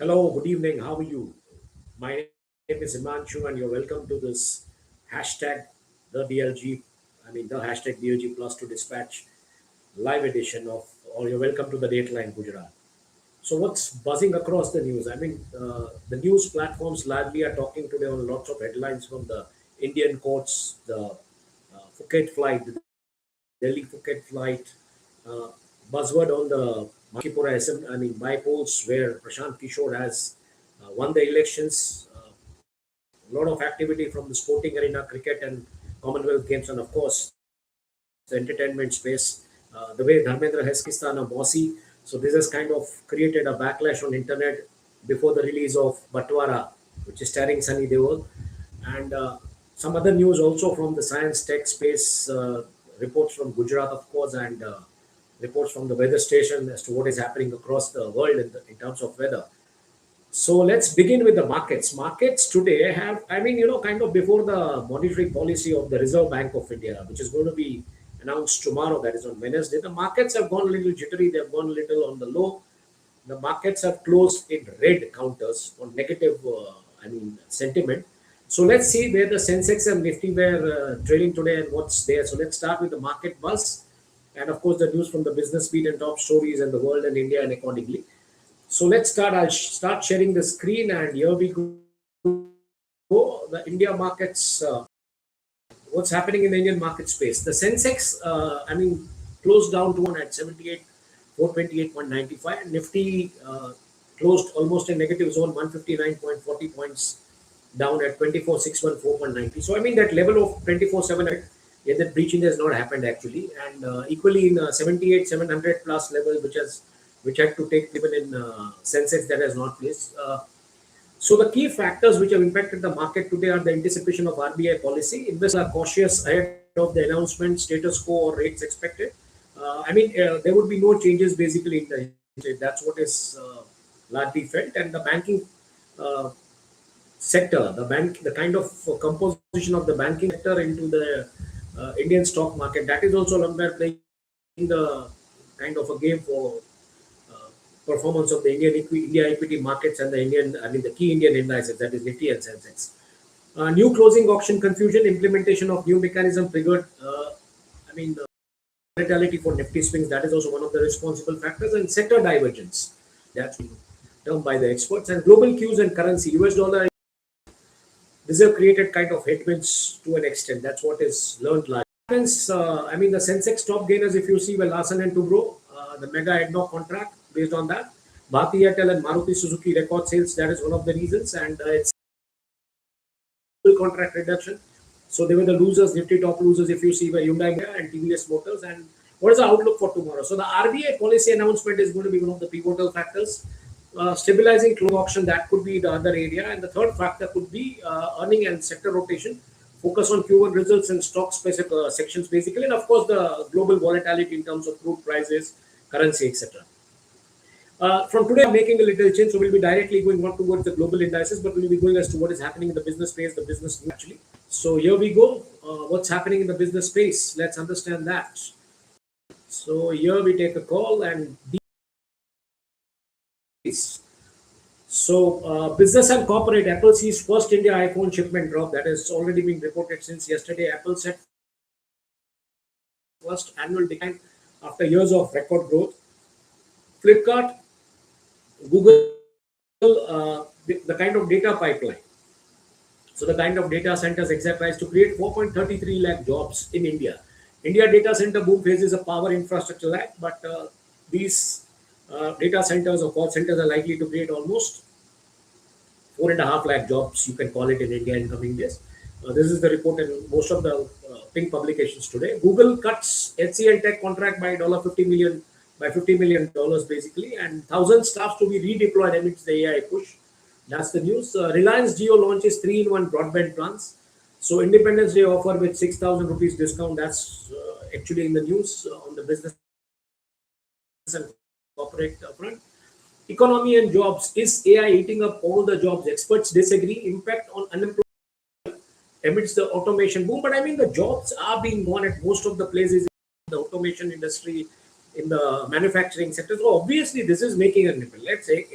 Hello, good evening. How are you? My name is Himanshu, and you're welcome to this hashtag the DLG. The hashtag DLG plus to dispatch live edition of, or you're welcome to the Dateline Gujarat. So, what's buzzing across the news? The news platforms largely are talking today on lots of headlines from the Indian courts, the Phuket flight, the Delhi Phuket flight, uh, buzzword on the Mankipura by polls where Prashant Kishore has won the elections. A lot of activity from the sporting arena, cricket and Commonwealth Games, and of course the entertainment space. The way Dharmendra has Pakistan a bossy, so this has kind of created a backlash on internet before the release of Batwara, which is starring Sunny Deol, and some other news also from the science tech space. Reports from Gujarat, of course, and reports from the weather station as to what is happening across the world in terms of weather. So let's begin with the markets. Markets today have, kind of before the monetary policy of the Reserve Bank of India, which is going to be announced tomorrow, that is on Wednesday, the markets have gone a little jittery, they've gone a little on the low. The markets have closed in red counters on negative, sentiment. So let's see where the Sensex and Nifty were trading today and what's there. So let's start with the market buzz and of course the news from the business beat and top stories and the world and India and accordingly. So let's start. I'll start sharing the screen, and here we go. The India markets. What's happening in the Indian market space? The Sensex, closed down to one at 78, 428.95. Nifty closed almost in negative zone, 159.40 points down at 24,614.90. So that level of 24,700, yeah, that breaching has not happened actually, and equally in 78, 700 plus level, which had to take even in Sensex that has not placed. So the key factors which have impacted the market today are the anticipation of RBI policy. Investors are cautious ahead of the announcement, status quo or rates expected. There would be no changes basically in the interest rate. That's what is largely felt. And the banking uh, sector, the kind of composition of the banking sector into the Indian stock market, that is also somewhere playing the kind of a game for performance of the India equity markets and the key Indian indices, that is Nifty and Sensex. New closing auction confusion, implementation of new mechanism triggered, volatility for Nifty swings. That is also one of the responsible factors, and sector divergence. That's termed by the experts. And global cues and currency, US dollar. These have created kind of headwinds to an extent. That's what is learned largely. The Sensex top gainers, if you see, were Larsen and Toubro, the mega ADNOC contract based on that. Bharti Airtel and Maruti Suzuki record sales, that is one of the reasons, and it's contract reduction. So they were the losers, Nifty top losers, if you see, were Hyundai and TVS Motors. And what is the outlook for tomorrow? So the RBI policy announcement is going to be one of the pivotal factors. Stabilizing close auction, that could be the other area. And the third factor could be earning and sector rotation, focus on Q1 results and stock specific sections basically, and of course the global volatility in terms of crude prices, currency, etc. From today, I'm making a little change, so we'll be directly going not towards the global indices, but we'll be going as to what is happening in the business space, the business news actually. So here we go. What's happening in the business space? Let's understand that. So here we take a call and these. So business and corporate, Apple sees first India iPhone shipment drop. That has already been reported since yesterday. Apple said first annual decline after years of record growth. Flipkart, Google, the kind of data pipeline. So the kind of data centers etc. is to create 4.33 lakh jobs in India. India data center boom faces a power infrastructure lag, but these data centers or call centers are likely to create almost 4.5 lakh jobs, you can call it, in India in coming days. This is the report in most of the pink publications today. Google cuts HCL Tech contract by $50 million basically, and 1,000 staff to be redeployed amidst the AI push. That's the news. Reliance Jio launches 3-in-1 broadband plans. So Independence Day offer with 6,000 rupees discount. That's actually in the news on the business and corporate front. Economy and jobs. Is AI eating up all the jobs? Experts disagree. Impact on unemployment amidst the automation boom. But the jobs are being gone at most of the places in the automation industry, in the manufacturing sector. So obviously, this is making a nipple. Let's say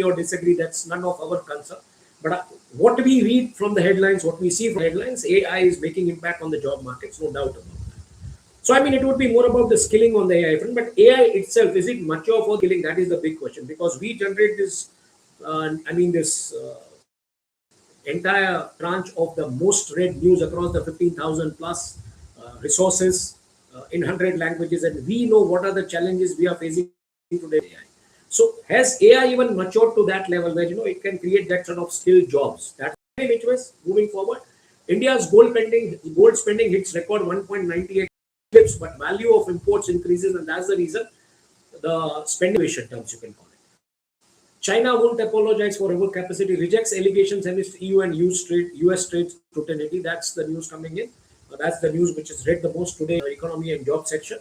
or disagree, that's none of our concern. But what we read from the headlines, what we see from headlines, AI is making impact on the job markets, no doubt about that. So I mean, it would be more about the skilling on the AI front, but AI itself, is it mature for skilling? That is the big question, because we generate this, this entire branch of the most read news across the 15,000 plus resources in 100 languages, and we know what are the challenges we are facing today. AI. So has AI even matured to that level where it can create that sort of skilled jobs? That's which was moving forward. India's gold spending hits record 1.98 clips, but value of imports increases, and that's the reason the spending terms, you can call it. China won't apologize for overcapacity, rejects allegations against EU and US trade scrutiny. That's the news coming in. That's the news which is read the most today, economy and job section.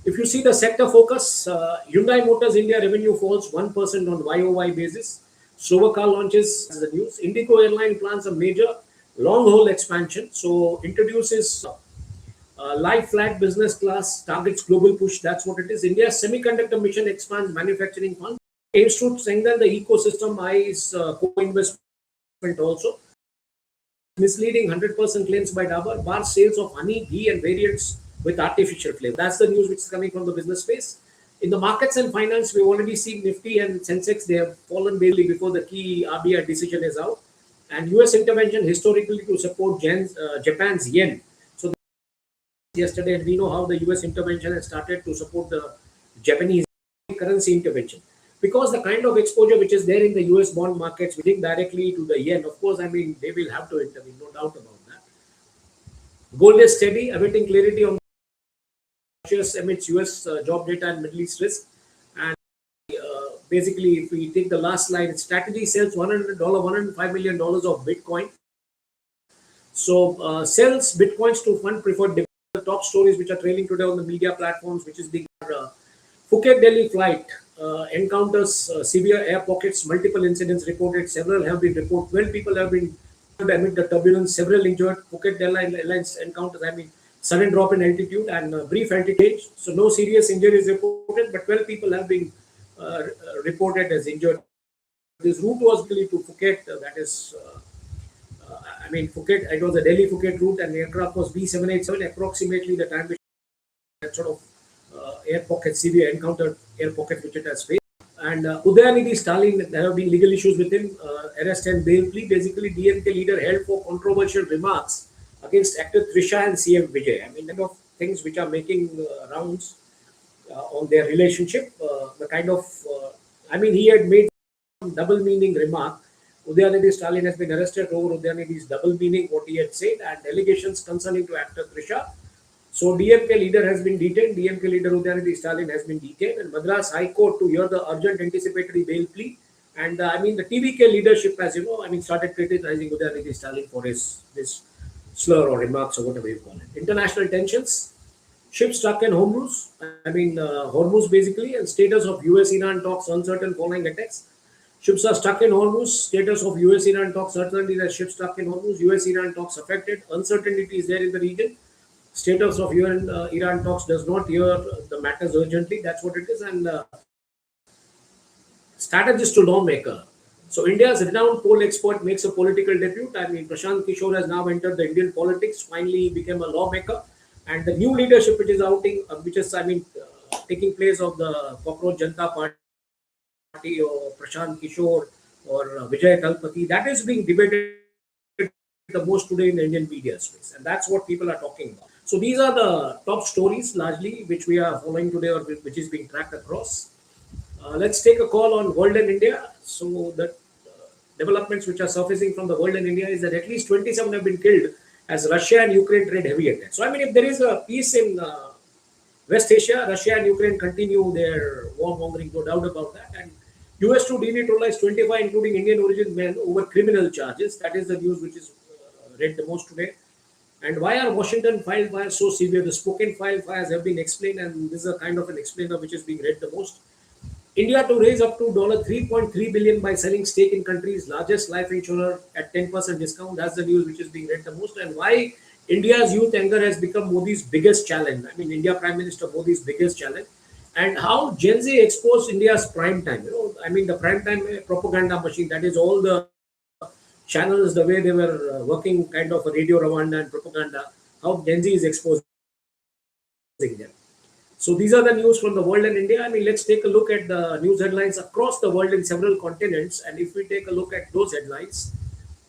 If you see the sector focus, Hyundai Motors India revenue falls 1% on YOY basis. Slower car launches as the news. Indigo Airline plans a major long-haul expansion. So introduces live flat business class, targets global push. That's what it is. India's semiconductor mission expands manufacturing funds. Aims to strengthen the ecosystem. Eyes co-investment also. Misleading 100% claims by Dabur. Bar sales of honey, ghee and variants with artificial flavor. That's the news which is coming from the business space. In the markets and finance, we've already seen Nifty and Sensex. They have fallen barely before the key RBI decision is out. And US intervention historically to support Japan's yen. So yesterday, and we know how the US intervention has started to support the Japanese currency intervention. Because the kind of exposure which is there in the US bond markets, we link directly to the yen. Of course, I mean, they will have to intervene, no doubt about that. Gold is steady, awaiting clarity on amidst US job data and Middle East risk. And basically, if we take the last line, strategy sells $105 million of Bitcoin. So sells Bitcoins to fund preferred dividends. The top stories which are trailing today on the media platforms, which is the Phuket Delhi flight encounters severe air pockets, multiple incidents reported, several have been reported, 12 people have been amid the turbulence, several injured. Phuket Delhi Airlines encounters, sudden drop in altitude and brief altitude. So no serious injuries reported, but 12 people have been reported as injured. This route was really to Phuket, that is, Phuket, it was a Delhi Phuket route, and the aircraft was B787, approximately the time which that sort of air pocket, severe encountered air pocket which it has faced. And Udayanidhi Stalin, there have been legal issues with him, arrest and bail plea. Basically, DMK leader held for controversial remarks against actor Trisha and CM Vijay. Kind of things which are making rounds on their relationship. The kind of, he had made some double meaning remark. Udayanidhi Stalin has been arrested over Udayanidhi's double meaning, what he had said, and allegations concerning to actor Trisha. So DMK leader has been detained. DMK leader Udayanidhi Stalin has been detained, and Madras High Court to hear the urgent anticipatory bail plea. And the TVK leadership, as you know, started criticizing Udayanidhi Stalin for this slur or remarks or whatever you call it. International tensions, ships stuck in Hormuz. Hormuz basically, and status of US-Iran talks uncertain following attacks. Ships are stuck in Hormuz. Status of US-Iran talks certainly that ships stuck in Hormuz. US-Iran talks affected. Uncertainty is there in the region. Status of Iran talks does not hear the matters urgently. That's what it is. And strategist to lawmaker. So India's renowned poll expert makes a political debut. Prashant Kishore has now entered the Indian politics. Finally, became a lawmaker. And the new leadership which is taking place of the Cockroach Janata Party or Prashant Kishore or Vijay Talpati, that is being debated the most today in the Indian media space. And that's what people are talking about. So these are the top stories largely which we are following today or which is being tracked across. Let's take a call on world and India. So the developments which are surfacing from the world and India is that at least 27 have been killed as Russia and Ukraine trade heavy attacks. So if there is a peace in West Asia, Russia and Ukraine continue their warmongering, no doubt about that. And US to denaturalize 25, including Indian origin men, over criminal charges. That is the news which is read the most today. And why are Washington wildfires so severe? The Spokane wildfires have been explained, and this is a kind of an explainer which is being read the most. India to raise up to $3.3 billion by selling stake in country's largest life insurer at 10% discount. That's the news which is being read the most. And why India's youth anger has become Modi's biggest challenge. India Prime Minister Modi's biggest challenge. and how Gen Z exposed India's prime time. I mean, the prime time propaganda machine. That is all the channels, the way they were working, kind of a radio Rwanda and propaganda. How Gen Z is exposing them. So these are the news from the world and India. I mean, let's take a look at the news headlines across the world in several continents. And if we take a look at those headlines,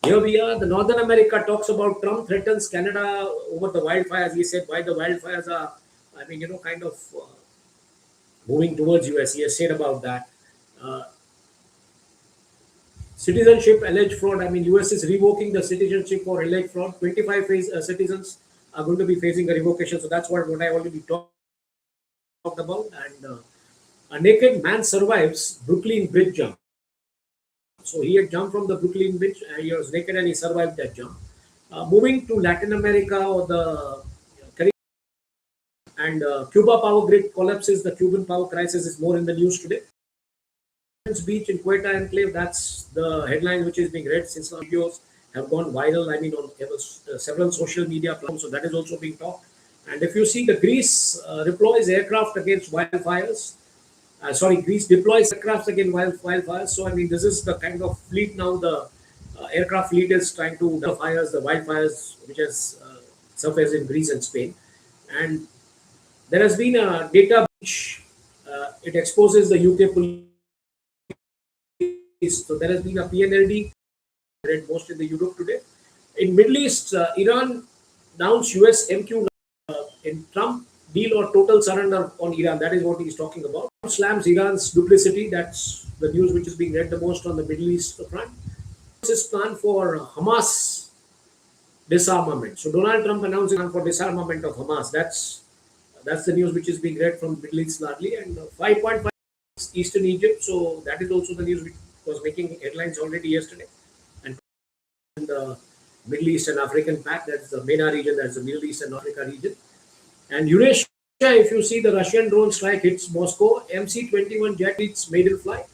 here we are. The Northern America talks about Trump threatens Canada over the wildfires. He said why the wildfires are, I mean, kind of moving towards US. He has said about that. Uh, Citizenship alleged fraud. I mean, US is revoking the citizenship for alleged fraud. 25 citizens are going to be facing a revocation. So that's what I already talked about. And a naked man survives Brooklyn Bridge jump. So he had jumped from the Brooklyn Bridge. He was naked and he survived that jump. Moving to Latin America or the Caribbean, and Cuba power grid collapses. The Cuban power crisis is more in the news today. Beach in Quetta enclave. That's the headline which is being read since the videos have gone viral. I mean, on several social media platforms. So that is also being talked. And if you see, the Greece deploys aircraft against wildfires. Greece deploys aircraft against wildfires. So I mean, this is the kind of fleet now. The aircraft fleet is trying to the wildfires which has surfaced in Greece and Spain. And there has been a data breach. It exposes the UK police. So there has been a PNLD read most in the Europe today. In Middle East, Iran announced US MQ in Trump deal or total surrender on Iran. That is what he is talking about. Trump slams Iran's duplicity. That's the news which is being read the most on the Middle East front. His plan for Hamas disarmament. So Donald Trump announced a plan for disarmament of Hamas. That's the news which is being read from Middle East largely. And 5.5 Eastern Egypt. So that is also the news which was making headlines already yesterday. And the Middle East and African Pact, that's the MENA region, that's the Middle East and Africa region. And Eurasia, if you see, the Russian drone strike hits Moscow, MC-21 jet hits maiden flight.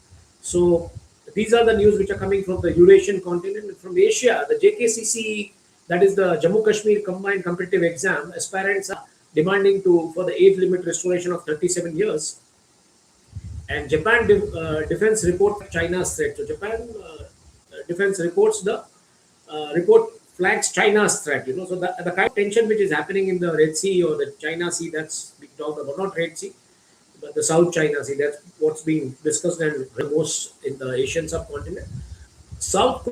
So these are the news which are coming from the Eurasian continent. And from Asia, the JKCC, that is the Jammu Kashmir Combined Competitive Exam, aspirants are demanding for the age limit restoration of 37 years. And Japan defense report China's threat. So Japan defense reports the report flags China's threat. So the kind of tension which is happening in the Red Sea or the China Sea, that's being talked about, not Red Sea, but the South China Sea. That's what's being discussed and most in the Asian subcontinent. South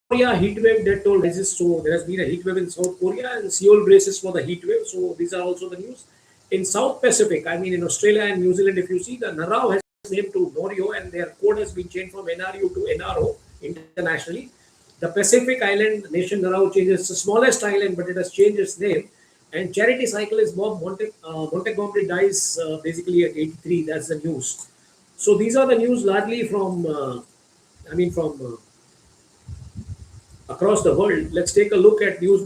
Korea heat wave death toll rises. So there has been a heat wave in South Korea and Seoul braces for the heat wave. So these are also the news. In South Pacific, I mean in Australia and New Zealand, if you see, the Narau has named to Norio and their code has been changed from NRU to NRO internationally. The Pacific island nation Narau changes the smallest island, but it has changed its name. And charity cyclist Bob Montgomery dies basically at 83. That's the news. So these are the news largely from, across the world. Let's take a look at news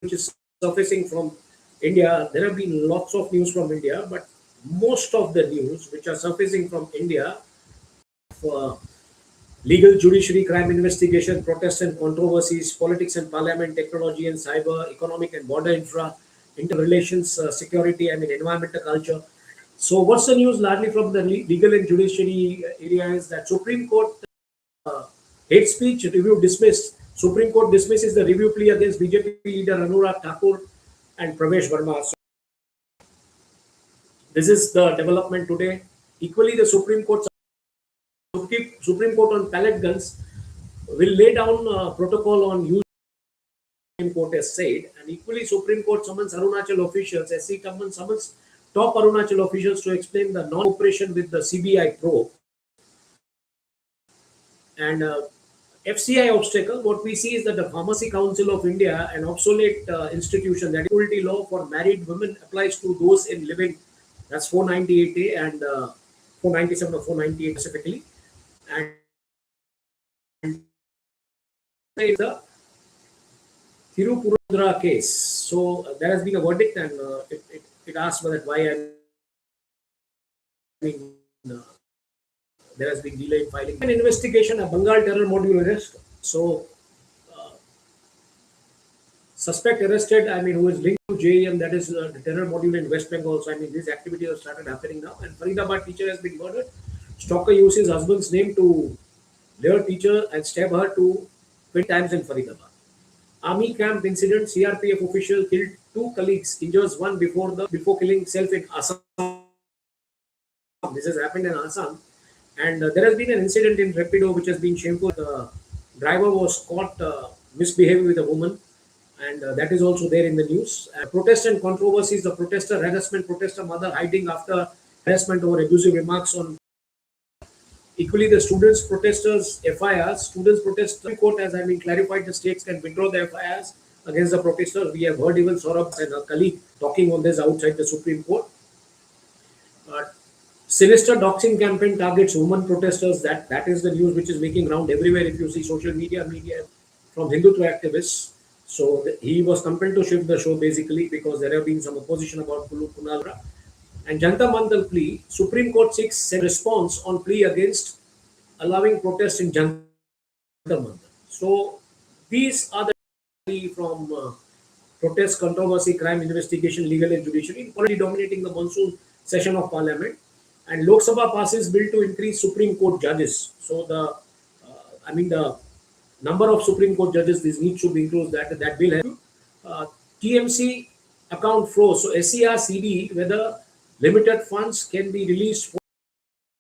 which is surfacing from India. There have been lots of news from India, but most of the news which are surfacing from India for legal, judiciary, crime investigation, protests and controversies, politics and parliament, technology and cyber, economic and border interrelations, security, environmental culture. So what's the news largely from the legal and judiciary area is that Supreme Court hate speech review dismissed. Supreme Court dismisses the review plea against BJP leader Anurag Thakur and Pravesh Verma. So this is the development today. Equally, the Supreme Court on pellet guns will lay down protocol on use. Supreme Court has said, and equally, Supreme Court summons Arunachal officials. SC summons top Arunachal officials to explain the non-cooperation with the CBI probe. And FCI obstacle, what we see is that the Pharmacy Council of India, an obsolete institution, that equality law for married women applies to those in living. That's 498A and 497 or 498 specifically. And the Thirupurandra case. So there has been a verdict, and it asks that why there has been delay in filing. An investigation, a Bengal terror module arrest. So suspect arrested, who is linked to JEM, that is the terror module in West Bengal. So, I mean, these activities have started happening now. And Faridabad teacher has been murdered. Stalker used his husband's name to lure teacher and stab her to 20 times in Faridabad. Army camp incident, CRPF official killed two colleagues, injures one before killing self in Assam. This has happened in Assam. And there has been an incident in Rapido which has been shameful. The driver was caught misbehaving with a woman, and that is also there in the news. Protest and controversies, the protester harassment, protester mother hiding after harassment over abusive remarks on. Equally, the students protesters FIRs, students protest. The court has, I mean, clarified the states can withdraw the FIRs against the protesters. We have heard even Saurabh and a colleague talking on this outside the Supreme Court. Sinister doxing campaign targets women protesters. That is the news which is making round everywhere. If you see social media from Hindutva activists. So he was compelled to shift the show basically because there have been some opposition about Kunal. And Janata Mantal plea, Supreme Court seeks a response on plea against allowing protests in Janata Mantal. So these are the from protest, controversy, crime investigation, legal and judiciary, already dominating the monsoon session of Parliament. And Lok Sabha passes bill to increase Supreme Court judges. So the number of Supreme Court judges, this needs to be increased. That will help. TMC account froze. So SCR CD, whether limited funds can be released for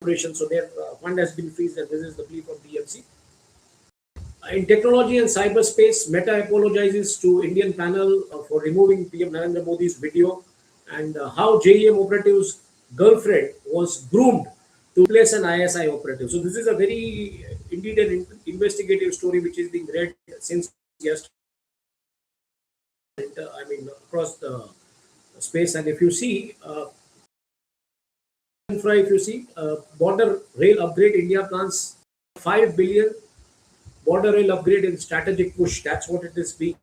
operation. So their fund has been freezed, and this is the plea from TMC. In technology and cyberspace, Meta apologizes to Indian panel for removing PM Narendra Modi's video, and how JEM operatives' girlfriend was groomed to replace an ISI operative. So this is a very, indeed, an investigative story which is being read since yesterday. I mean, across the space. And if you see, border rail upgrade, India plans 5 billion border rail upgrade in strategic push. That's what it is being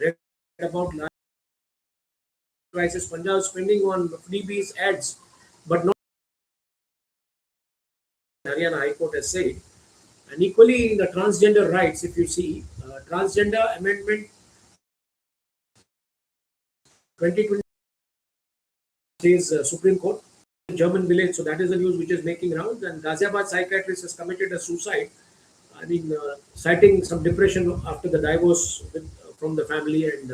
read about. Crisis, Punjab spending on freebies, ads, but not. Haryana High Court has said. And equally in the transgender rights, if you see, transgender amendment 2020 says Supreme Court, German village. So that is the news which is making rounds. And Ghaziabad psychiatrist has committed a suicide. I mean, citing some depression after the divorce from the family. And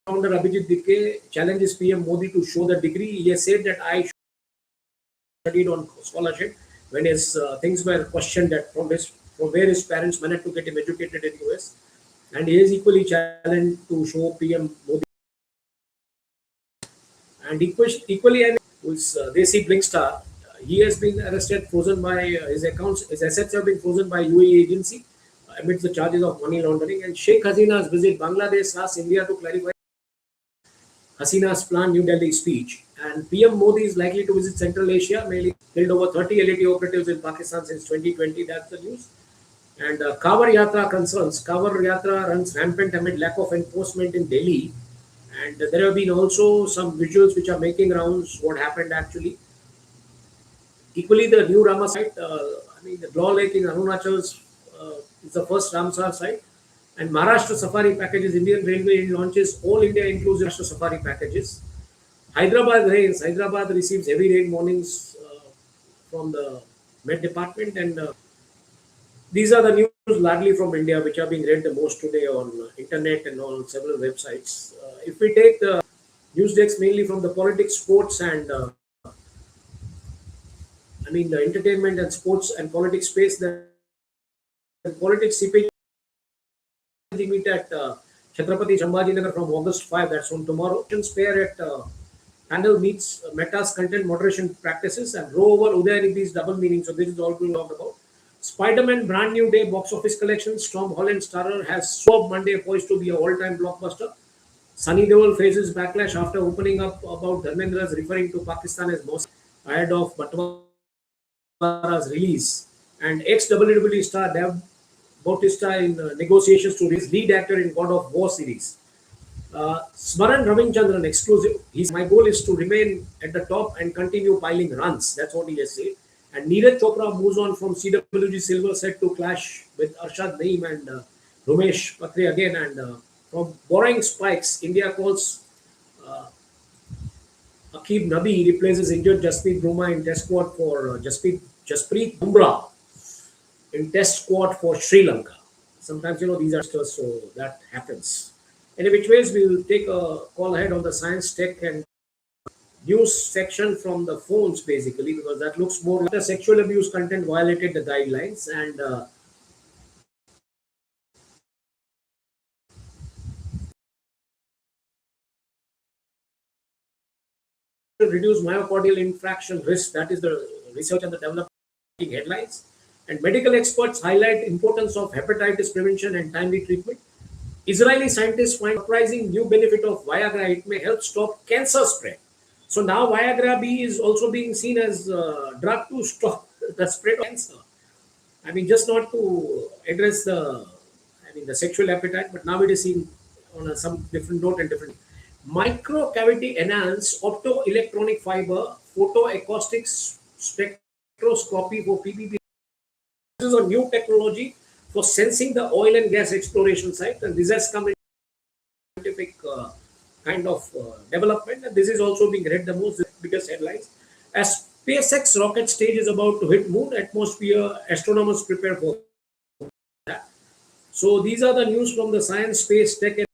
founder Abhijit Dikhe challenges PM Modi to show the degree. He has said that I studied on scholarship when his things were questioned that from where his parents managed to get him educated in US. And he is equally challenged to show PM Modi. And equally, who is Desi Blinkstar, he has been arrested, frozen by his accounts. His assets have been frozen by UAE agency amidst the charges of money laundering. And Sheikh Hasina's visit Bangladesh asks India to clarify Hasina's planned New Delhi speech. And PM Modi is likely to visit Central Asia, mainly killed over 30 LAT operatives in Pakistan since 2020. That's the news. And Kawar Yatra concerns. Kawar Yatra runs rampant amid lack of enforcement in Delhi. And there have been also some visuals which are making rounds what happened actually. Equally, the new Rama site, the Law Lake in Arunachal is the first Ramsar site. And Maharashtra Safari packages, Indian Railway launches all India inclusive Maharashtra Safari packages. Hyderabad rains. Hyderabad receives heavy rain warnings from the Met Department. And these are the news largely from India which are being read the most today on internet and on several websites. If we take the news decks mainly from the politics, sports, and the entertainment and sports and politics space, the politics CPG meet at Chhatrapati Sambhajinagar from August 5. That's on tomorrow. Pair at panel meets Meta's content moderation practices and row over Udayanidi's double meaning. So this is all we talk about. Spider-Man brand new day box office collections. Tom Holland starrer has Superb Monday poised to be an all-time blockbuster. Sunny Deol faces backlash after opening up about Dharmendra's referring to Pakistan as Mossad ahead of Batwara's release. And ex-WWE star Dave Bautista in negotiations to his lead actor in God of War series. Smaran Ravichandran exclusive. My goal is to remain at the top and continue piling runs. That's what he has said. And Neeraj Chopra moves on from CWG silver set to clash with Arshad Naeem and Rumesh Patre again. And From borrowing spikes, India calls Akib Nabi replaces injured Jasprit Bruma in test squad for Jasprit Bumrah in test squad for Sri Lanka. Sometimes these are stars, so that happens. In which ways we will take a call ahead on the science, tech, and news section from the phones basically, because that looks more like the sexual abuse content violated the guidelines and reduce myocardial infarction risk. That is the research and the development headlines. And medical experts highlight importance of hepatitis prevention and timely treatment. Israeli scientists find surprising new benefit of Viagra. It may help stop cancer spread. So now Viagra B is also being seen as a drug to stop the spread of cancer. I mean, just not to address the sexual appetite, but now it is seen on some different note and different. Microcavity enhanced optoelectronic fiber photoacoustics spectroscopy for PPP. This is a new technology for sensing the oil and gas exploration site, and this has come in scientific kind of development, and this is also being read the most biggest headlines. As SpaceX rocket stage is about to hit moon atmosphere, astronomers prepare for that. So these are the news from the science, space, tech, and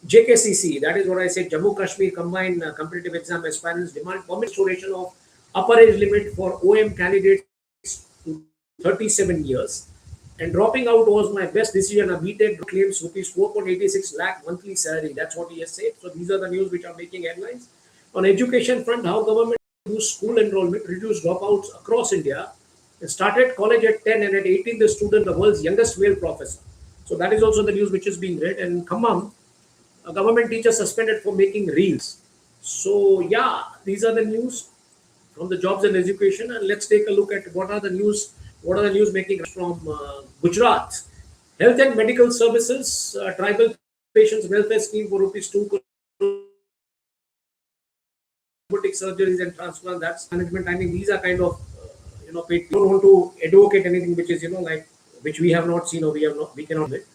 JKCC. That is what I said. Jammu Kashmir combined competitive exam aspirants demand permit restoration of upper age limit for OM candidates to 37 years. And dropping out was my best decision. A BTEC claims rupees 4.86 lakh monthly salary. That's what he has said. So these are the news which are making headlines. On education front, how government reduced school enrollment, reduced dropouts across India, and started college at 10 and at 18 the student, the world's youngest male professor. So that is also the news which is being read. And in Khammam, a government teacher suspended for making reels. So yeah, these are the news from the jobs and education. And let's take a look at what are the news making from Gujarat. Health and medical services, tribal patients welfare scheme for rupees 2 crore, robotic surgeries and transplant. That's management. I mean, these are kind of paid. We don't want to advocate anything which is like which we have not seen or we cannot do it.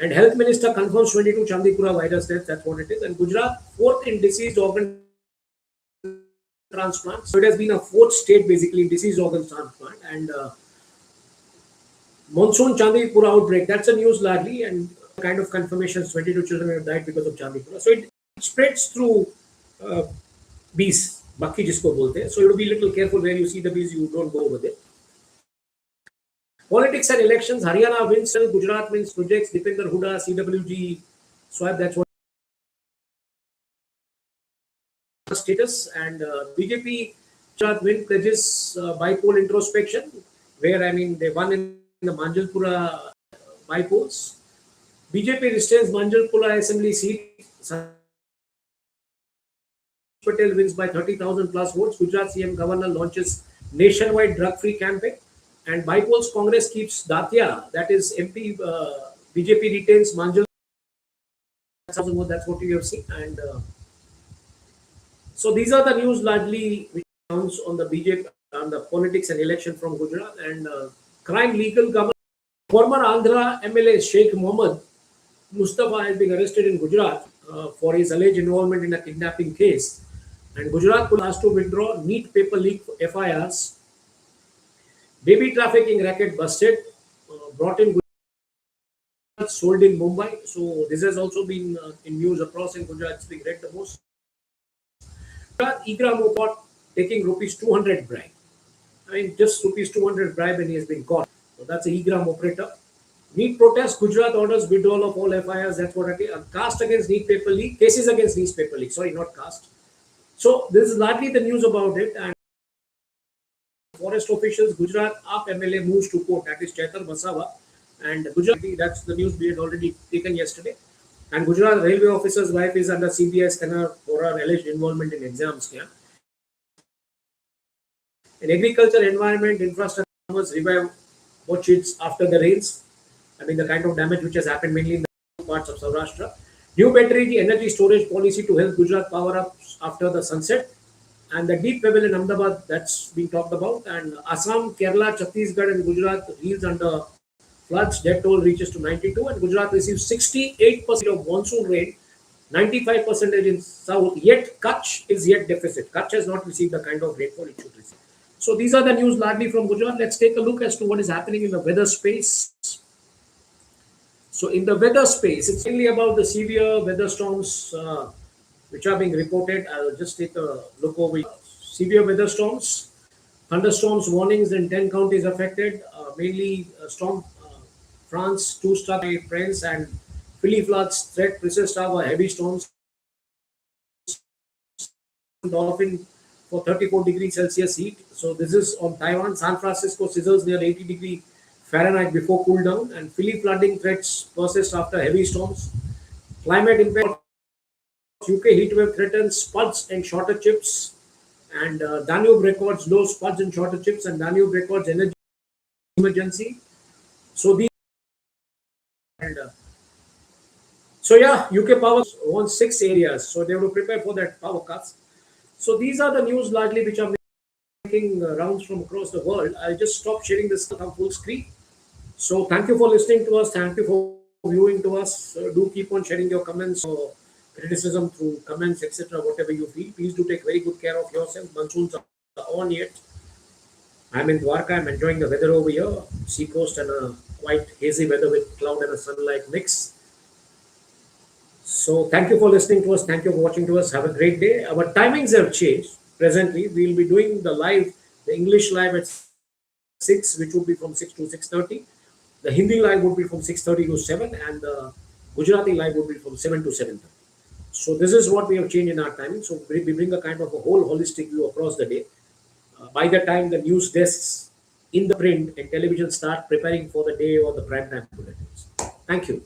And health minister confirms 22 Chandipura virus deaths. That's what it is. And Gujarat fourth in diseased organ transplant. So it has been a fourth state basically in diseased organ transplant. And monsoon Chandipura outbreak. That's a news largely, and kind of confirmations 22 children have died because of Chandipura. So it spreads through bees. Bakki jisko bolte hain. So you have to be a little careful where you see the bees. You don't go over there. Politics and elections. Haryana wins, Gujarat wins projects. Dipender Huda, CWG swap. That's what status. And BJP Gujarat win pledges bypoll introspection, where they won in the Manjalpura bypolls. BJP retains Manjalpura assembly seat. Patel wins by 30,000 plus votes. Gujarat CM governor launches nationwide drug-free campaign. And bypolls Congress keeps Datia, that is MP, BJP retains Manjal. That's what we have seen. And so these are the news largely which counts on the BJP, on the politics and election from Gujarat. And crime legal government. Former Andhra MLA Sheikh Mohammed Mustafa has been arrested in Gujarat for his alleged involvement in a kidnapping case. And Gujarat police has to withdraw NEET paper leak FIRs. Baby trafficking racket busted, brought in Gujarat, sold in Mumbai. So this has also been in news across in Gujarat. It's being read the most. Gujarat Igram caught taking rupees 200 bribe. Just rupees 200 bribe and he has been caught. So that's a Igram operator. NEET protest, Gujarat orders withdrawal of all FIRs. That's what it is. Cast against NEET paper leak, cases against NEET paper leak. Sorry, not cast. So this is largely the news about it. And forest officials, Gujarat AAP MLA moves to court. That is Chaitar Basawa. And Gujarat, that's the news we had already taken yesterday. And Gujarat railway officer's wife is under CBI scanner for her alleged involvement in exam scam. In agriculture, environment, infrastructure, revive orchards after the rains. The kind of damage which has happened mainly in the parts of Saurashtra. New battery energy storage policy to help Gujarat power up after the sunset. And the deep pebble in Ahmedabad, that's being talked about. And Assam, Kerala, Chhattisgarh and Gujarat reels under floods, death toll reaches to 92, and Gujarat receives 68% of monsoon rain, 95% in south. Yet Kutch is yet deficit. Kutch has not received the kind of rainfall it should receive. So these are the news largely from Gujarat. Let's take a look as to what is happening in the weather space. So in the weather space, it's mainly about the severe weather storms which are being reported. I'll just take a look over here. Severe weather storms, thunderstorms warnings in 10 counties affected, mainly storm France, two struck by Prince, and Philly floods threat persist over heavy storms. Dolphin for 34 degrees Celsius heat. So this is on Taiwan. San Francisco sizzles near 80 degree Fahrenheit before cool down, and Philly flooding threats persist after heavy storms. Climate impact. UK heatwave threatens spuds and shorter chips, and Danube records low spuds and shorter chips, and Danube records energy emergency. So these and so yeah, UK Power wants 6 areas, so they have to prepare for that power cuts. So these are the news largely which are making rounds from across the world. I'll just stop sharing this on full screen. So thank you for listening to us. Thank you for viewing to us. Do keep on sharing your comments or criticism through comments, etc. Whatever you feel. Please do take very good care of yourself. Monsoons are on yet. I'm in Dwarka. I'm enjoying the weather over here. Sea coast and a quite hazy weather with cloud and a sunlight mix. So thank you for listening to us. Thank you for watching to us. Have a great day. Our timings have changed. Presently, we'll be doing the English live at 6, which would be from 6 to 6:30. The Hindi live would be from 6:30 to 7, and the Gujarati live would be from 7 to 7:30. So this is what we have changed in our timing. So we bring a kind of a whole holistic view across the day. By the time the news desks in the print and television start preparing for the day or the prime time bulletins. Thank you.